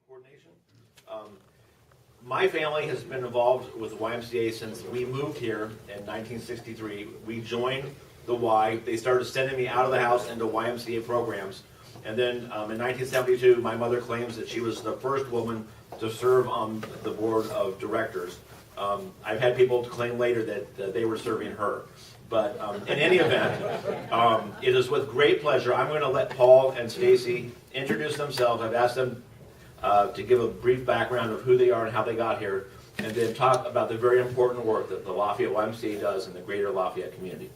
coordination. My family has been involved with the YMCA since we moved here in 1963. We joined the Y. They started sending me out of the house into YMCA programs. And then in 1972, my mother claims that she was the first woman to serve on the board of directors. I've had people claim later that they were serving her. But in any event, it is with great pleasure. I'm going to let Paul and Stacy introduce themselves. I've asked them to give a brief background of who they are and how they got here, and then talk about the very important work that the Lafayette YMCA does in the greater Lafayette community.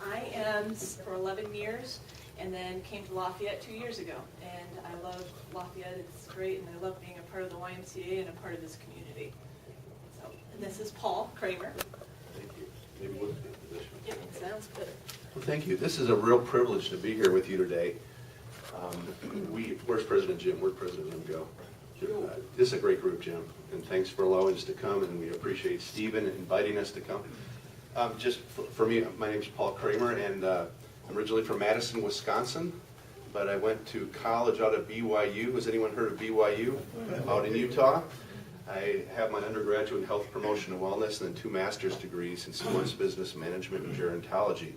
I am for 11 years and then came to Lafayette 2 years ago. And I love Lafayette, it's great, and I love being a part of the YMCA and a part of this community. So, and this is Paul Cramer. Thank you. Maybe we'll take the position. Yep, sounds good. Well, thank you. This is a real privilege to be here with you today. Where's President Jim? Where'd President Jim go? This is a great group, Jim, and thanks for allowing us to come, and we appreciate Stephen inviting us to come. Just for me, my name's Paul Cramer, and I'm originally from Madison, Wisconsin, but I went to college out of BYU. Has anyone heard of BYU out in Utah? I have my undergraduate in health promotion and wellness, and then 2 master's degrees in sports business management and gerontology.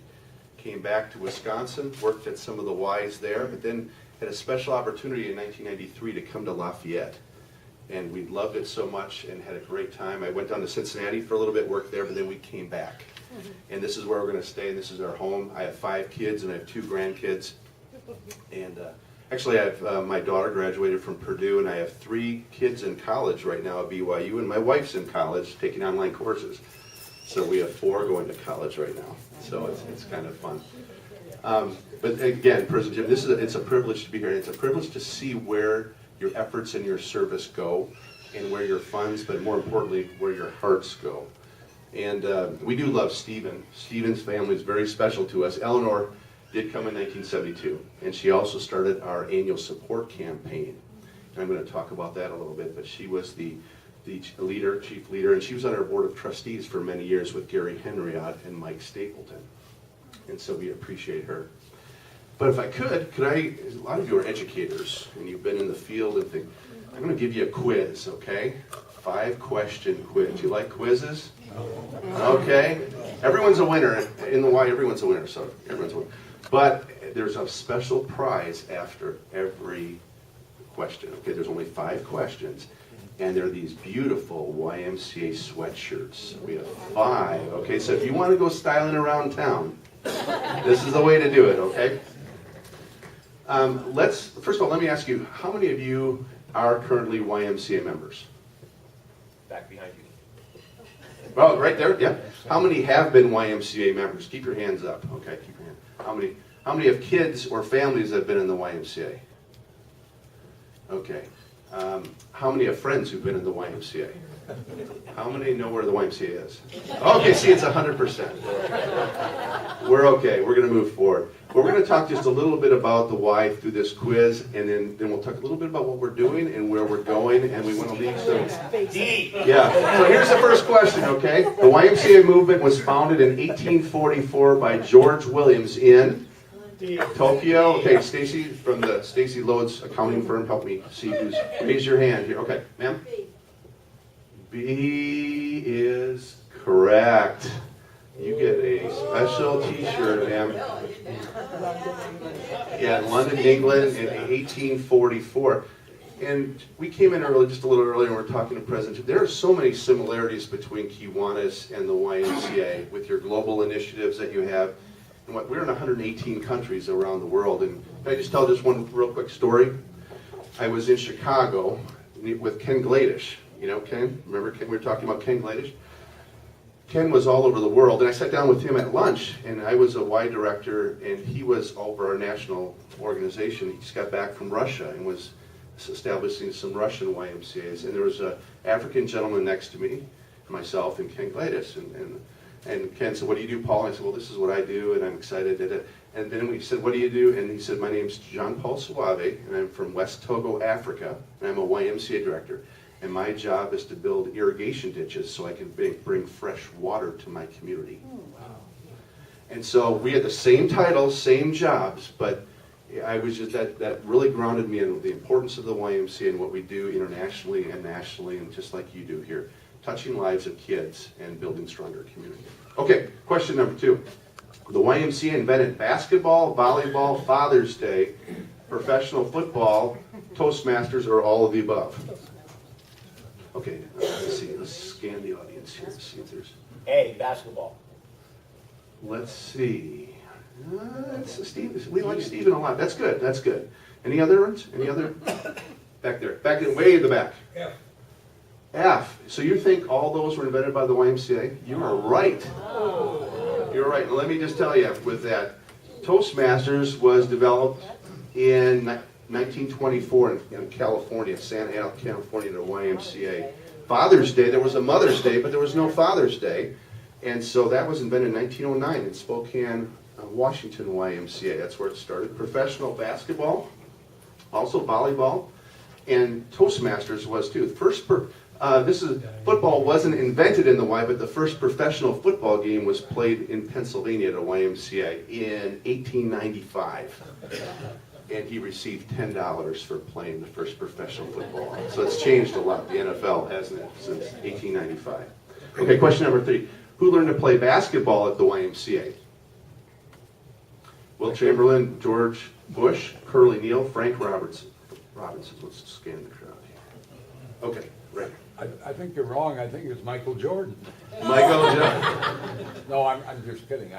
Came back to Wisconsin, worked at some of the Ys there, but then had a special opportunity in 1993 to come to Lafayette. And we loved it so much and had a great time. I went down to Cincinnati for a little bit, worked there, but then we came back. And this is where we're going to stay, and this is our home. I have 5 kids and I have 2 grandkids. And actually, I have my daughter graduated from Purdue, and I have 3 kids in college right now at BYU, and my wife's in college taking online courses. So we have 4 going to college right now. So it's kind of fun. But again, President Jim, it's a privilege to be here. And it's a privilege to see where your efforts and your service go, and where your funds, but more importantly, where your hearts go. And we do love Stephen. Stephen's family is very special to us. Eleanor did come in 1972, and she also started our annual support campaign. And I'm going to talk about that a little bit, but she was the chief leader, and she was on our board of trustees for many years with Gary Henriott and Mike Stapleton. And so we appreciate her. But if I could a lot of you are educators, and you've been in the field and think, I'm going to give you a quiz, okay? 5-question quiz. You like quizzes? Okay. Everyone's a winner. In the Y, everyone's a winner, so everyone's a winner. But there's a special prize after every question. Okay, there's only 5 questions. And they're these beautiful YMCA sweatshirts. We have 5. Okay, so if you want to go styling around town, this is the way to do it, okay? First of all, let me ask you, how many of you are currently YMCA members? Back behind you. Oh, right there, yeah. How many have been YMCA members? Keep your hands up. Okay, keep your hand. How many have kids or families that have been in the YMCA? Okay. How many have friends who've been in the YMCA? How many know where the YMCA is? Okay, see, it's 100%. We're okay. We're going to move forward. We're going to talk just a little bit about the Y through this quiz, and then we'll talk a little bit about what we're doing and where we're going, and we want to leave some... Yeah, so here's the first question, okay? The YMCA movement was founded in 1844 by George Williams in... Tokyo. Okay, Stacy from the Stacy Loads accounting firm, help me see who's. Raise your hand here. Okay, ma'am. B is correct. You get a special T-shirt, ma'am. Yeah, London, England, in 1844. And we came in early, just a little earlier, and we're talking to President. There are so many similarities between Kiwanis and the YMCA with your global initiatives that you have. And we're in 118 countries around the world. And can I just tell just one real quick story? I was in Chicago with Ken Gladish. You know Ken? Remember Ken? We were talking about Ken Gladish. Ken was all over the world, and I sat down with him at lunch, and I was a Y director, and he was over our national organization. He just got back from Russia and was establishing some Russian YMCAs. And there was an African gentleman next to me, myself, and Ken Gladish. And Ken said, what do you do, Paul? And I said, well, this is what I do, and I'm excited at it. And then we said, what do you do? And he said, my name's John Paul Suave, and I'm from West Togo, Africa, and I'm a YMCA director. And my job is to build irrigation ditches so I can bring fresh water to my community. Wow. And so we had the same titles, same jobs, but I was just, that really grounded me in the importance of the YMCA and what we do internationally and nationally, and just like you do here, touching lives of kids and building stronger community. Okay, question number 2. The YMCA invented basketball, volleyball, Father's Day, professional football, Toastmasters, or all of the above. Okay, let's see, let's scan the audience here to see if there's... A, basketball. Let's see. Steve, we like Steven a lot. That's good. That's good. Any other ones? Any other? Back there. Way in the back. F. F. So you think all those were invented by the YMCA? You are right. You're right. Let me just tell you with that. Toastmasters was developed in 1924 in California, San Ana, California, the YMCA. Father's Day, there was a Mother's Day, but there was no Father's Day. And so that was invented in 1909 in Spokane, Washington YMCA. That's where it started. Professional basketball, also volleyball, and Toastmasters was too. The first, football wasn't invented in the Y, but the first professional football game was played in Pennsylvania at a YMCA in 1895. And he received $10 for playing the first professional football. So it's changed a lot, the NFL, hasn't it, since 1895. Okay, question number 3. Who learned to play basketball at the YMCA? Will Chamberlain, George Bush, Curly Neal, Frank Robinson. Let's scan the crowd here. Okay, right. I think you're wrong. I think it's Michael Jordan. Michael Jordan. No, I'm just kidding.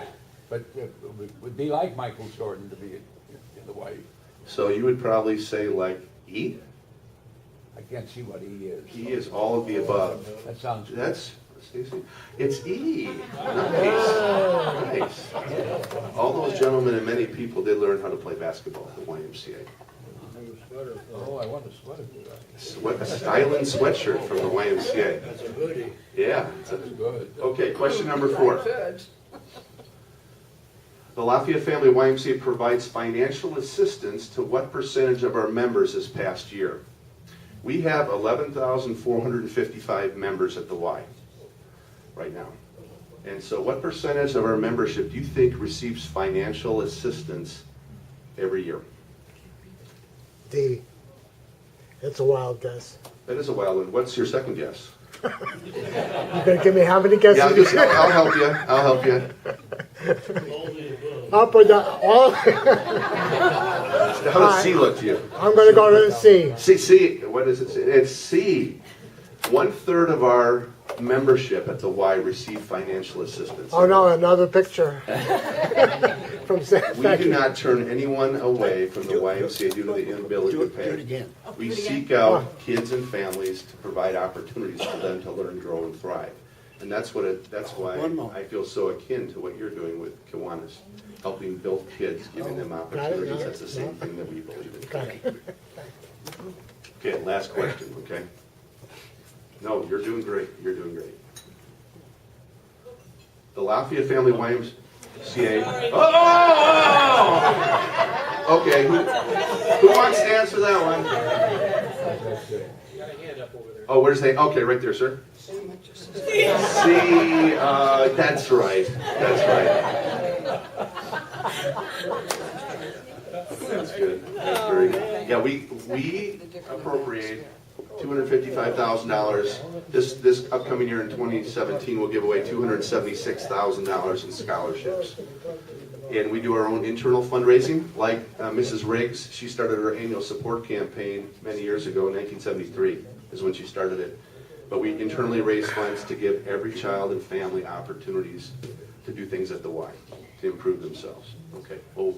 But it would be like Michael Jordan to be in the way. So you would probably say like E? I can't see what he is. He is all of the above. That sounds good. That's, Stacy, it's E. Nice. Nice. All those gentlemen and many people did learn how to play basketball at the YMCA. Oh, I want a sweater. A styling sweatshirt from the YMCA. That's a goodie. Yeah. That's good. Okay, question number 4. The Lafayette Family YMCA provides financial assistance to what percentage of our members this past year? We have 11,455 members at the Y right now. And so what percentage of our membership do you think receives financial assistance every year? D. It's a wild guess. That is a wild one. What's your second guess? You gonna give me how many guesses? Yeah, I'll help you. I'll help you. Up or down? All. How does C look to you? I'm gonna go to the C. C. What does it say? It's C. 1/3 of our membership at the Y receive financial assistance. Oh no, another picture from San We do not turn anyone away from the YMCA due to the inability to pay. Do it again. We seek out kids and families to provide opportunities for them to learn, grow, and thrive. And that's why I feel so akin to what you're doing with Kiwanis, helping build kids, giving them opportunities. That's the same thing that we believe in. Okay. Okay, last question, okay? No, you're doing great. You're doing great. The Lafayette Family YMCA. Oh! Okay, who wants to answer that one? Oh, where's they? Okay, right there, sir. C. That's right. That's right. That's good. That's very good. Yeah, we appropriate $255,000. This upcoming year in 2017, we'll give away $276,000 in scholarships. And we do our own internal fundraising, like Mrs. Riggs. She started her annual support campaign many years ago, in 1973 is when she started it. But we internally raise funds to give every child and family opportunities to do things at the Y, to improve themselves. Okay, well,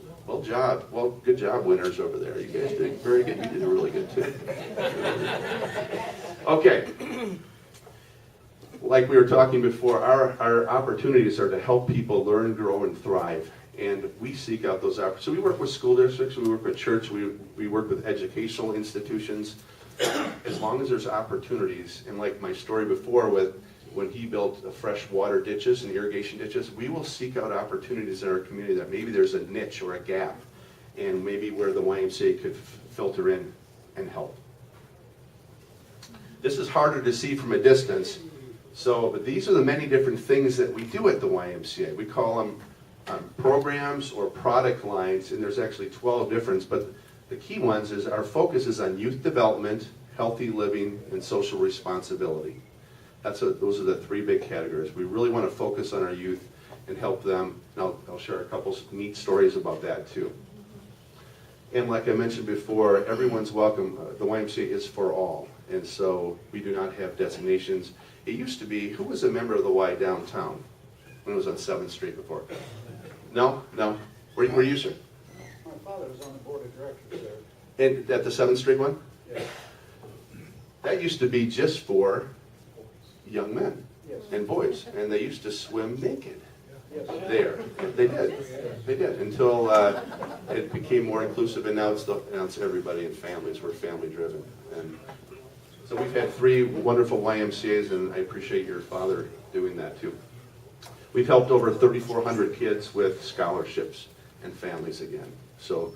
good job, winners over there. You guys did very good. You did really good too. Okay, like we were talking before, our opportunities are to help people learn, grow, and thrive. And we seek out those opportunities. So we work with school districts, we work with church, we work with educational institutions. As long as there's opportunities, and like my story before with when he built fresh water ditches and irrigation ditches, we will seek out opportunities in our community that maybe there's a niche or a gap, and maybe where the YMCA could filter in and help. This is harder to see from a distance, but these are the many different things that we do at the YMCA. We call them programs or product lines, and there's actually 12 different, but the key ones is our focus is on youth development, healthy living, and social responsibility. Those are the three big categories. We really want to focus on our youth and help them. And I'll share a couple neat stories about that too. And like I mentioned before, everyone's welcome. The YMCA is for all. And so we do not have designations. It used to be, who was a member of the Y downtown when it was on 7th Street before? No? Where were you, sir? My father was on the board of directors there. And at the 7th Street one? Yes. That used to be just for young men Yes. and boys. And they used to swim naked Yes. there. They did, until it became more inclusive, and now it's everybody and families. We're family driven. And so we've had 3 wonderful YMCAs, and I appreciate your father doing that too. We've helped over 3,400 kids with scholarships and families again. So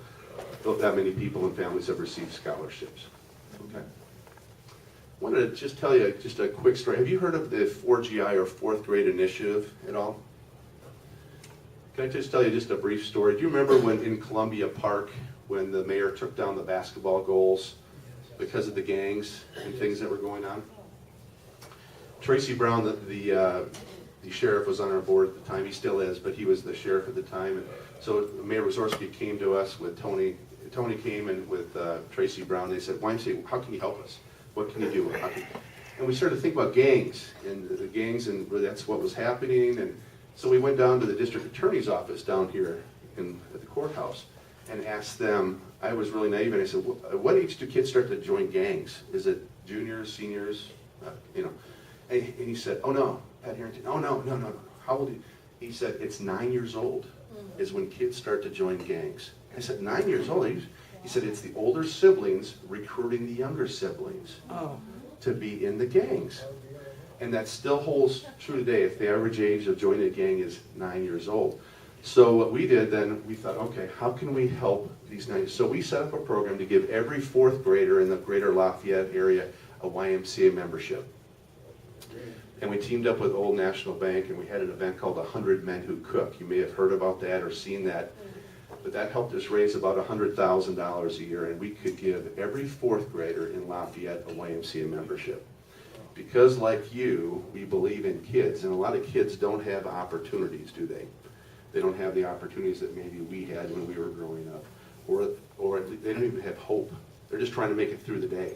that many people and families have received scholarships. Okay. I wanted to just tell you just a quick story. Have you heard of the 4GI or 4th grade initiative at all? Can I just tell you just a brief story? Do you remember when in Columbia Park, when the mayor took down the basketball goals because of the gangs and things that were going on? Tracy Brown, the sheriff, was on our board at the time. He still is, but he was the sheriff at the time. And so Mayor Wazorski came to us with Tony. Tony came in with Tracy Brown. They said, YMCA, how can you help us? What can you do? And we started to think about gangs and the gangs, and that's what was happening. And so we went down to the district attorney's office down here at the courthouse and asked them. I was really naive, and I said, what age do kids start to join gangs? Is it juniors, seniors, And he said, oh no, Pat Harrington, oh no. How old are you? He said, it's 9 years old is when kids start to join gangs. I said, 9 years old? He said, it's the older siblings recruiting the younger siblings to be in the gangs. And that still holds true today. If the average age of joining a gang is 9 years old. So what we did then, we thought, okay, how can we help these 9? So we set up a program to give every 4th grader in the greater Lafayette area a YMCA membership. And we teamed up with Old National Bank, and we had an event called 100 Men Who Cook. You may have heard about that or seen that. But that helped us raise about $100,000 a year, and we could give every 4th grader in Lafayette a YMCA membership. Because like you, we believe in kids, and a lot of kids don't have opportunities, do they? They don't have the opportunities that maybe we had when we were growing up. Or they don't even have hope. They're just trying to make it through the day.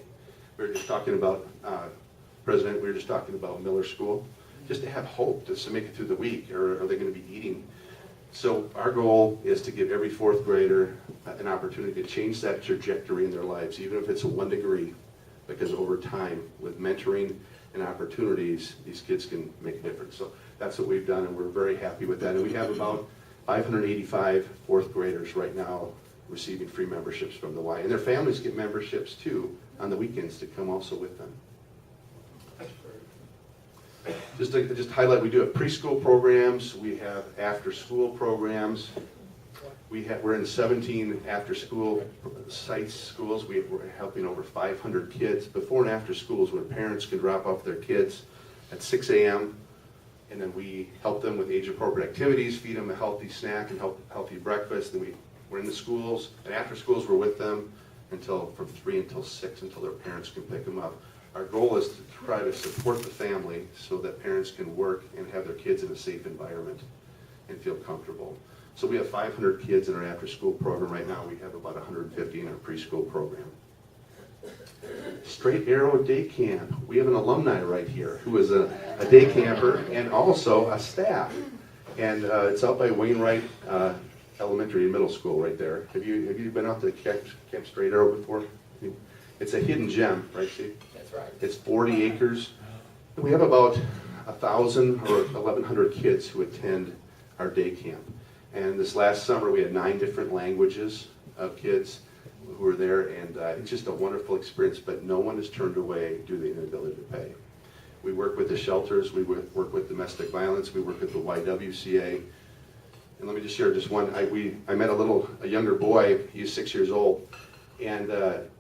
We were just talking about, President, we were just talking about Miller School. Just to have hope, just to make it through the week, or are they going to be eating? So our goal is to give every 4th grader an opportunity to change that trajectory in their lives, even if it's a 1 degree, because over time, with mentoring and opportunities, these kids can make a difference. So that's what we've done, and we're very happy with that. And we have about 585 4th graders right now receiving free memberships from the Y. And their families get memberships too on the weekends to come also with them. Just to highlight, we do have preschool programs, we have after-school programs. We're in 17 after-school schools. We're helping over 500 kids before and after schools where parents can drop off their kids at 6 a.m. And then we help them with age-appropriate activities, feed them a healthy snack and healthy breakfast. Then we're in the schools, and after schools we're with them from 3 until 6 until their parents can pick them up. Our goal is to try to support the family so that parents can work and have their kids in a safe environment and feel comfortable. So we have 500 kids in our after-school program right now. We have about 150 in our preschool program. Straight Arrow Day Camp. We have an alumni right here who is a day camper and also a staff. And it's out by Wainwright Elementary and Middle School right there. Have you been out to Camp Straight Arrow before? It's a hidden gem, right, Steve? That's right. It's 40 acres. We have about 1,000 or 1,100 kids who attend our day camp. And this last summer, we had 9 different languages of kids who were there, and it's just a wonderful experience, but no one is turned away due to the inability to pay. We work with the shelters, we work with domestic violence, we work with the YWCA. And let me just share just one. I met a younger boy, he's 6 years old, and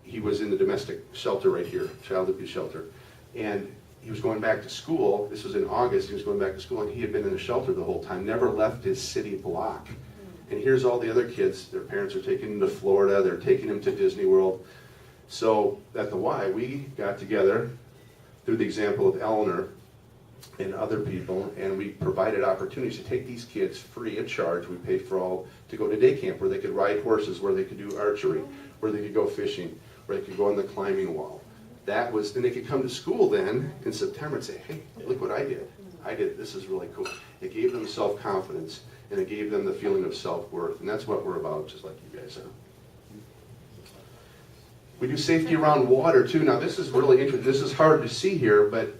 he was in the domestic shelter right here, child abuse shelter. And he was going back to school. This was in August. He was going back to school, and he had been in a shelter the whole time, never left his city block. And here's all the other kids. Their parents are taking them to Florida. They're taking them to Disney World. So at the Y, we got together through the example of Eleanor and other people, and we provided opportunities to take these kids free of charge. We paid for all to go to day camp where they could ride horses, where they could do archery, where they could go fishing, where they could go on the climbing wall. That was, and they could come to school then in September and say, hey, look what I did. This is really cool. It gave them self-confidence, and it gave them the feeling of self-worth, and that's what we're about, just like you guys are. We do safety around water too. Now this is really interesting. This is hard to see here, but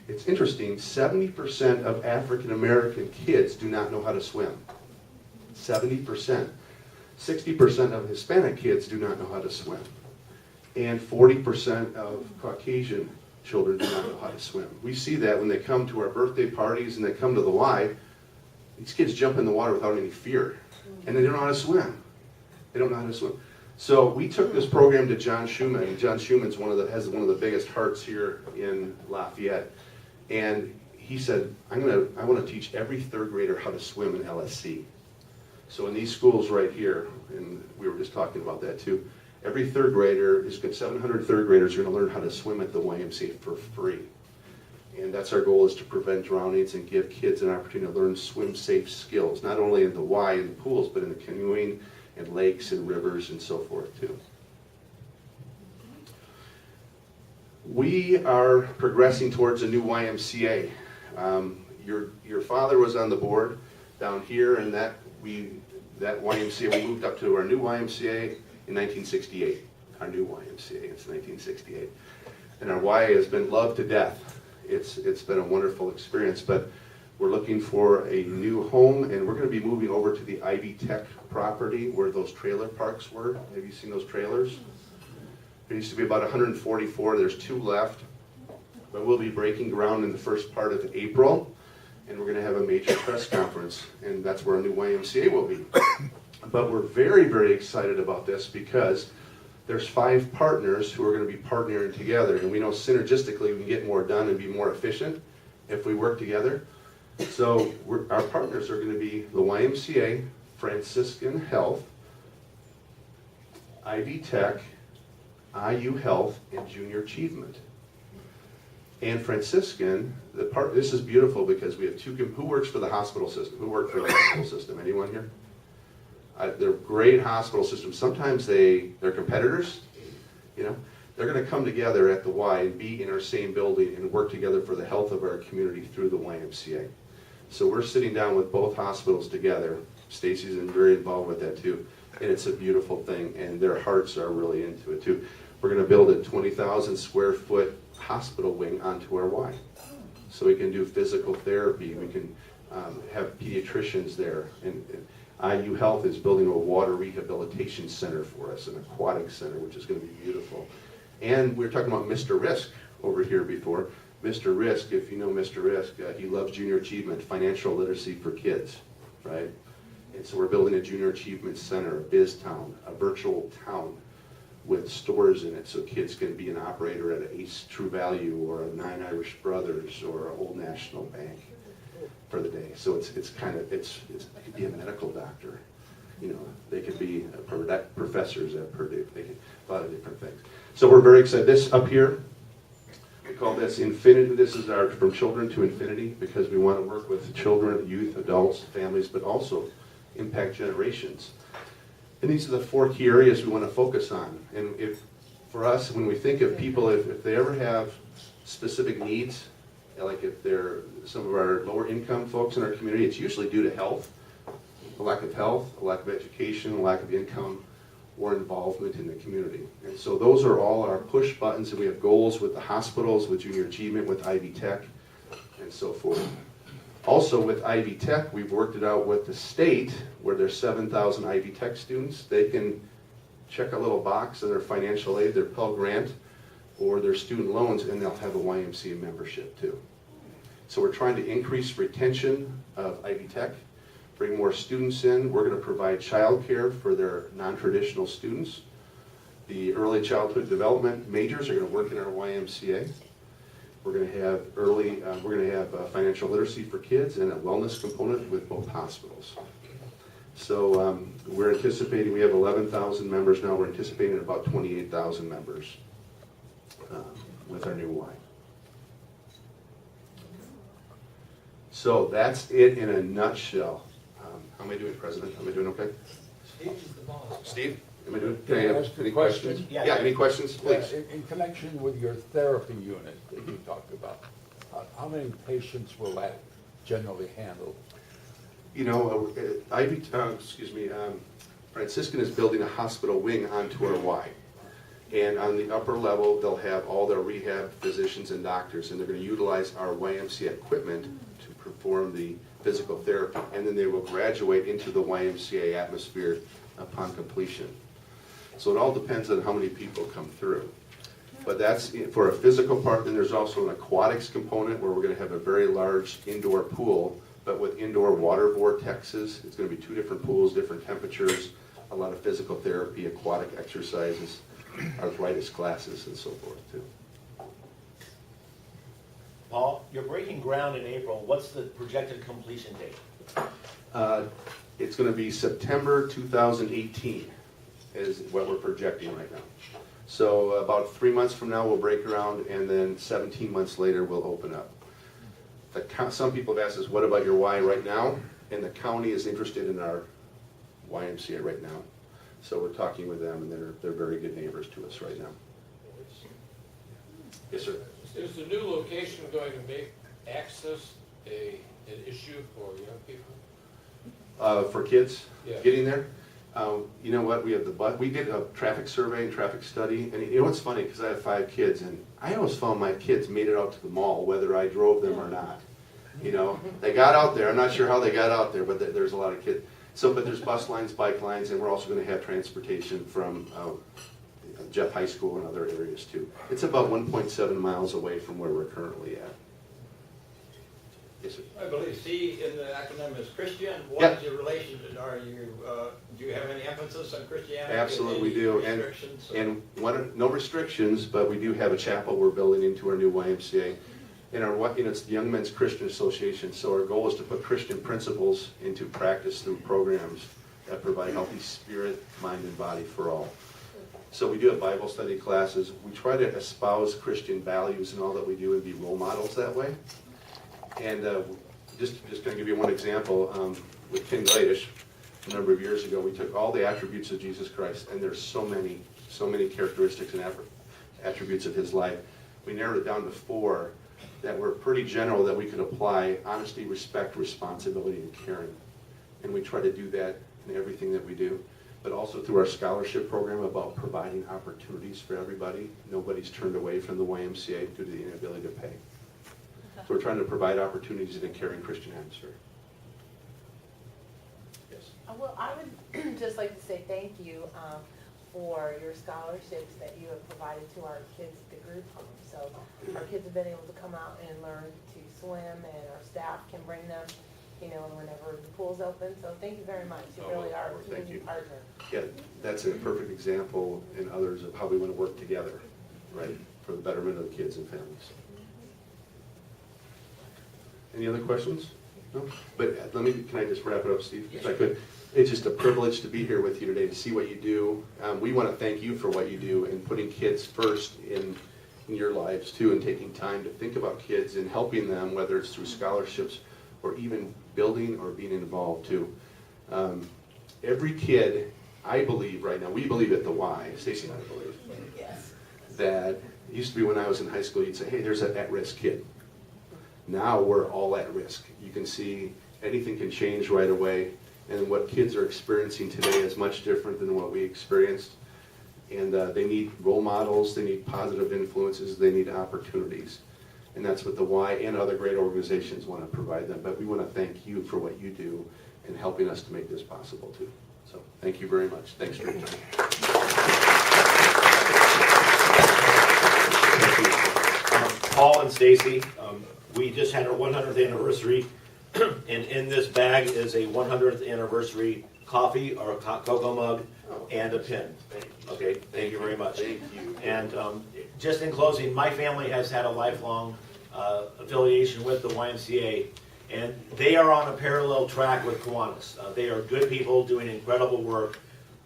it's interesting. 70% of African American kids do not know how to swim. 70%. 60% of Hispanic kids do not know how to swim. And 40% of Caucasian children do not know how to swim. We see that when they come to our birthday parties and they come to the Y, these kids jump in the water without any fear. And they don't know how to swim. They don't know how to swim. So we took this program to John Schumann, and John Schumann's has one of the biggest hearts here in Lafayette. And he said, I want to teach every third grader how to swim in LSC. So in these schools right here, and we were just talking about that too, every third grader, 700 third graders are going to learn how to swim at the YMCA for free. And that's our goal, is to prevent drownings and give kids an opportunity to learn swim safe skills, not only in the Y and the pools, but in the canoeing and lakes and rivers and so forth too. We are progressing towards a new YMCA. Your father was on the board down here, and that YMCA, we moved up to our new YMCA in 1968. Our new YMCA, it's 1968. And our Y has been loved to death. It's been a wonderful experience, but we're looking for a new home, and we're going to be moving over to the Ivy Tech property where those trailer parks were. Have you seen those trailers? There used to be about 144. There's 2 left. But we'll be breaking ground in the first part of April, and we're going to have a major press conference, and that's where our new YMCA will be. But we're very, very excited about this because there's 5 partners who are going to be partnering together, and we know synergistically we can get more done and be more efficient if we work together. So our partners are going to be the YMCA, Franciscan Health, Ivy Tech, IU Health, and Junior Achievement. And Franciscan, this is beautiful because we have 2, who works for the hospital system? Who works for the hospital system? Anyone here? They're great hospital systems. Sometimes they're competitors, you know. They're going to come together at the Y and be in our same building and work together for the health of our community through the YMCA. So we're sitting down with both hospitals together. Stacy's been very involved with that too. And it's a beautiful thing, and their hearts are really into it too. We're going to build a 20,000 square foot hospital wing onto our Y. So we can do physical therapy, we can have pediatricians there. And IU Health is building a water rehabilitation center for us, an aquatic center, which is going to be beautiful. And we were talking about Mr. Risk over here before. Mr. Risk, if you know Mr. Risk, he loves junior achievement, financial literacy for kids, right? And so we're building a junior achievement center, a biz town, a virtual town with stores in it, so kids can be an operator at an Ace True Value or a 9 Irish Brothers or an Old National Bank for the day. So it could be a medical doctor, you know, they could be professors at Purdue, they could, a lot of different things. So we're very excited. This up here, we call this Infinity. This is our From Children to Infinity, because we want to work with children, youth, adults, families, but also impact generations. And these are the 4 key areas we want to focus on. And for us, when we think of people, if they ever have specific needs, like if they're some of our lower income folks in our community, it's usually due to health, a lack of health, a lack of education, a lack of income, or involvement in the community. And so those are all our push buttons, and we have goals with the hospitals, with Junior Achievement, with Ivy Tech, and so forth. Also with Ivy Tech, we've worked it out with the state, where there's 7,000 Ivy Tech students. They can check a little box in their financial aid, their Pell Grant, or their student loans, and they'll have a YMCA membership too. So we're trying to increase retention of Ivy Tech, bring more students in. We're going to provide childcare for their non-traditional students. The early childhood development majors are going to work in our YMCA. We're going to have financial literacy for kids and a wellness component with both hospitals. So we're anticipating, we have 11,000 members now, we're anticipating about 28,000 members with our new Y. So that's it in a nutshell. How am I doing, President? Am I doing okay? Steve's the boss. Steve, am I doing? Can I have ask a any question? questions? Yeah. Yeah, any questions, please? In connection with your therapy unit that you talked about, how many patients will that generally handle? You know, Franciscan is building a hospital wing onto our Y. And on the upper level, they'll have all their rehab physicians and doctors, and they're going to utilize our YMCA equipment to perform the physical therapy. And then they will graduate into the YMCA atmosphere upon completion. So it all depends on how many people come through. But that's for a physical part. Then there's also an aquatics component where we're going to have a very large indoor pool, but with indoor water vortexes. It's going to be 2 different pools, different temperatures, a lot of physical therapy, aquatic exercises, arthritis classes, and so forth too. Paul, you're breaking ground in April. What's the projected completion date? It's going to be September 2018 is what we're projecting right now. So about 3 months from now, we'll break ground, and then 17 months later, we'll open up. Some people have asked us, what about your Y right now? And the county is interested in our YMCA right now. So we're talking with them, and they're very good neighbors to us right now. Yes, sir. Is the new location going to make access an issue for young people? For kids Yeah. getting there, you know what? We have we did a traffic survey and traffic study, and you know what's funny? Because I have 5 kids, and I always found my kids made it out to the mall, whether I drove them or not. You know, they got out there. I'm not sure how they got out there, but there's a lot of kids. So, but there's bus lines, bike lines, and we're also going to have transportation from Jeff High School and other areas too. It's about 1.7 miles away from where we're currently at. Yes, sir. I believe C in the acronym is Christian. What Yeah. is your relation? Do you have any emphasis on Christianity? Absolutely, we Any do. restrictions? No restrictions, but we do have a chapel we're building into our new YMCA. And it's the Young Men's Christian Association, so our goal is to put Christian principles into practice through programs that provide healthy spirit, mind, and body for all. So we do have Bible study classes. We try to espouse Christian values in all that we do and be role models that way. And just going to give you one example, with Ken Gladish, a number of years ago, we took all the attributes of Jesus Christ, and there's so many characteristics and attributes of his life. We narrowed it down to 4 that were pretty general that we could apply: honesty, respect, responsibility, and caring. And we try to do that in everything that we do, but also through our scholarship program about providing opportunities for everybody. Nobody's turned away from the YMCA due to the inability to pay. So we're trying to provide opportunities in a caring Christian atmosphere. Yes. Well, I would just like to say thank you for your scholarships that you have provided to our kids at the group home. So our kids have been able to come out and learn to swim, and our staff can bring them, whenever the pool's open. So thank you very much. You really are a Thank community you. partner. Yeah, that's a perfect example in others of how we want to work together, right, for the betterment of the kids and families. Any other questions? No? But can I just wrap it up, Steve, if I could? It's just a privilege to be here with you today to see what you do. We want to thank you for what you do and putting kids first in your lives too, and taking time to think about kids and helping them, whether it's through scholarships or even building or being involved too. Every kid, I believe right now, we believe at the Y, Stacy and I believe, that it used to be when I was in high school, you'd say, hey, there's an at-risk kid. Now we're all at risk. You can see anything can change right away, and what kids are experiencing today is much different than what we experienced. And they need role models, they need positive influences, they need opportunities. And that's what the Y and other great organizations want to provide them. But we want to thank you for what you do in helping us to make this possible too. So thank you very much. Thanks for your time. Paul and Stacy, we just had our 100th anniversary, and in this bag is a 100th anniversary coffee or a cocoa mug and a pin. Okay, thank you very much. Thank you. And just in closing, my family has had a lifelong affiliation with the YMCA, and they are on a parallel track with Kiwanis. They are good people doing incredible work.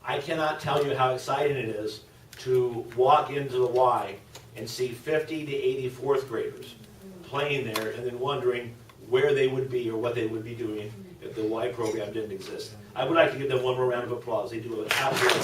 I cannot tell you how exciting it is to walk into the Y and see 50 to 80 fourth graders playing there and then wondering where they would be or what they would be doing if the Y program didn't exist. I would like to give them one more round of applause. They do an absolutely